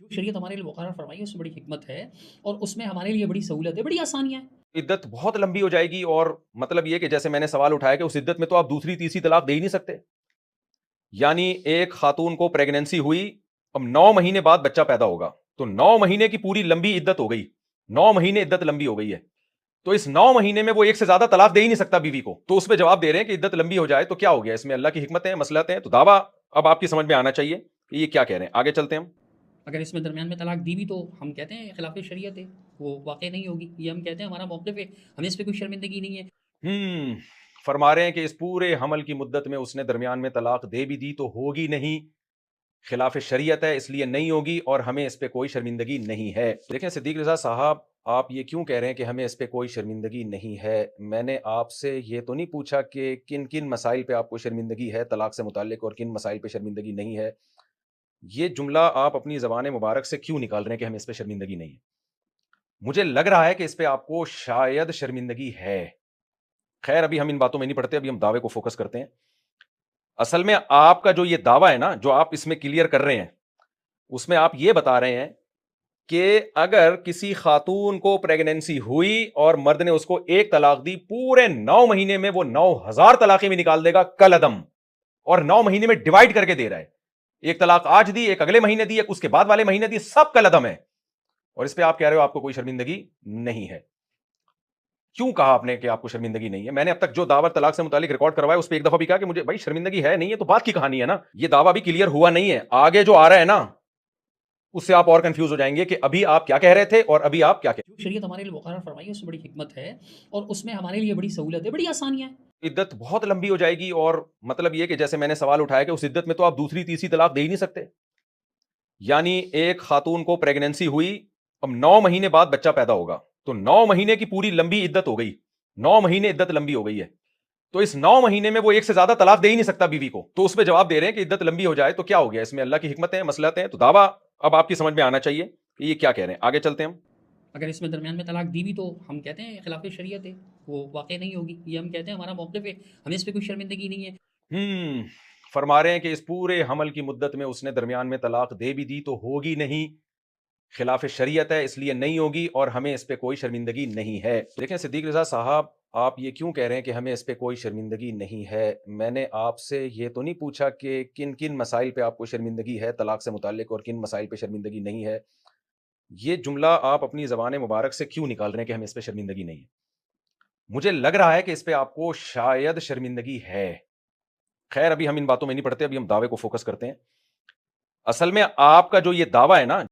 جو شریعت ہمارے لیے مقرر فرمائی ہے اس میں بڑی حکمت ہے اور اس میں ہمارے لیے بڑی سہولت ہے، بڑی آسانیاں ہیں۔ عدت بہت لمبی ہو جائے گی، اور مطلب یہ کہ جیسے میں نے سوال اٹھایا کہ اس عدت میں تو آپ دوسری تیسری طلاق دے ہی نہیں سکتے۔ یعنی ایک خاتون کو پریگننسی ہوئی، اب 9 مہینے بعد بچہ پیدا ہوگا، تو 9 مہینے کی پوری لمبی عدت ہو گئی، 9 مہینے عدت لمبی ہو گئی ہے، تو اس 9 مہینے میں وہ ایک سے زیادہ طلاق دے ہی نہیں سکتا بیوی کو۔ تو اس پہ جواب دے رہے ہیں کہ عدت لمبی ہو جائے تو کیا ہو گیا، اس میں اللہ کی حکمتیں ہیں، مصلحتیں ہیں، تو دعویٰ اب آپ کی سمجھ میں آنا چاہیے کہ یہ کیا کہہ رہے ہیں۔ آگے چلتے ہیں ہم۔ اگر اس میں درمیان میں طلاق دی بھی تو ہم کہتے ہیں خلاف شریعت ہے، وہ واقع نہیں ہوگی، یہ ہم کہتے ہیں ہمارا موقف ہے، ہمیں اس پہ کوئی شرمندگی نہیں ہے۔ فرما رہے ہیں کہ اس پورے حمل کی مدت میں اس نے درمیان میں طلاق دے بھی دی تو ہوگی نہیں، خلاف شریعت ہے اس لیے نہیں ہوگی، اور ہمیں اس پہ کوئی شرمندگی نہیں ہے۔ دیکھیں صدیق رضا صاحب، آپ یہ کیوں کہہ رہے ہیں کہ ہمیں اس پہ کوئی شرمندگی نہیں ہے؟ میں نے آپ سے یہ تو نہیں پوچھا کہ کن کن مسائل پہ آپ کو شرمندگی ہے طلاق سے متعلق اور کن مسائل پہ شرمندگی نہیں ہے۔ یہ جملہ آپ اپنی زبان مبارک سے کیوں نکال رہے ہیں کہ ہمیں اس پہ شرمندگی نہیں ہے؟ مجھے لگ رہا ہے کہ اس پہ آپ کو شاید شرمندگی ہے۔ خیر، ابھی ہم ان باتوں میں نہیں پڑتے، ابھی ہم دعوے کو فوکس کرتے ہیں۔ اصل میں آپ کا جو یہ دعویٰ ہے نا، جو آپ اس میں کلیئر کر رہے ہیں، اس میں آپ یہ بتا رہے ہیں کہ اگر کسی خاتون کو پریگننسی ہوئی اور مرد نے اس کو ایک طلاق دی، پورے 9 مہینے میں وہ 9,000 طلاقیں بھی نکال دے گا کل عدم، اور 9 مہینے میں ڈیوائڈ کر کے دے رہا ہے، ایک طلاق آج دی، ایک اگلے مہینے دی، ایک اس کے بعد والے مہینے دی، سب کل عدم ہے، اور اس پہ آپ کہہ رہے ہو آپ کو کوئی شرمندگی نہیں ہے۔ کیوں کہا آپ نے کہ آپ کو شرمندگی نہیں ہے؟ میں نے اب تک جو دعویٰ طلاق سے متعلق ریکارڈ کروایا اس پہ ایک دفعہ بھی کہا کہ مجھے بھائی شرمندگی ہے نہیں ہے، تو بات کی کہانی ہے نا، یہ دعویٰ بھی کلیئر ہوا نہیں ہے، آگے جو آ رہا ہے نا اس سے آپ اور کنفیوز ہو جائیں گے کہ ابھی آپ کیا کہہ رہے تھے اور ابھی آپ کیا کہہ رہے جو شریعت ہمارے لیے مقرر فرمائی ہے اس میں بڑی حکمت ہے اور اس میں ہمارے لیے بڑی سہولت ہے، بڑی آسانیاں ہیں۔ ہیں۔ عدت بہت لمبی ہو جائے گی، اور مطلب یہ کہ جیسے میں نے سوال اٹھایا کہ اس عدت میں تو آپ دوسری تیسری طلاق دے ہی نہیں سکتے۔ یعنی ایک خاتون کو پریگننسی ہوئی، اب 9 مہینے بعد بچہ پیدا ہوگا، تو 9 مہینے کی پوری لمبی عدت ہو گئی، 9 مہینے عدت لمبی ہو گئی ہے، تو اس 9 مہینے میں وہ ایک سے زیادہ طلاق دے ہی نہیں سکتا بیوی کو۔ تو اس پہ جواب دے رہے ہیں کہ عدت لمبی ہو جائے تو کیا ہو گیا، اس میں اللہ کی حکمتیں ہیں، مصلحتیں ہیں، تو دعویٰ اب آپ کی سمجھ میں آنا چاہیے کہ یہ کیا کہہ رہے ہیں۔ آگے چلتے ہیں ہم۔ اگر اس میں درمیان میں طلاق دی بھی تو ہم کہتے ہیں خلاف شریعت ہے، وہ واقع نہیں ہوگی، یہ ہم کہتے ہیں ہمارا موقف ہے، ہمیں اس پہ کوئی شرمندگی نہیں ہے۔ فرما رہے ہیں کہ اس پورے حمل کی مدت میں اس نے درمیان میں طلاق دے بھی دی تو ہوگی نہیں، خلاف شریعت ہے اس لیے نہیں ہوگی، اور ہمیں اس پہ کوئی شرمندگی نہیں ہے۔ دیکھیں صدیق رضا صاحب، آپ یہ کیوں کہہ رہے ہیں کہ ہمیں اس پہ کوئی شرمندگی نہیں ہے؟ میں نے آپ سے یہ تو نہیں پوچھا کہ کن کن مسائل پہ آپ کو شرمندگی ہے طلاق سے متعلق اور کن مسائل پہ شرمندگی نہیں ہے۔ یہ جملہ آپ اپنی زبان مبارک سے کیوں نکال رہے ہیں کہ ہمیں اس پہ شرمندگی نہیں ہے؟ مجھے لگ رہا ہے کہ اس پہ آپ کو شاید شرمندگی ہے۔ خیر، ابھی ہم ان باتوں میں نہیں پڑتے، ابھی ہم دعوے کو فوکس کرتے ہیں۔ اصل میں آپ کا جو یہ دعویٰ ہے نا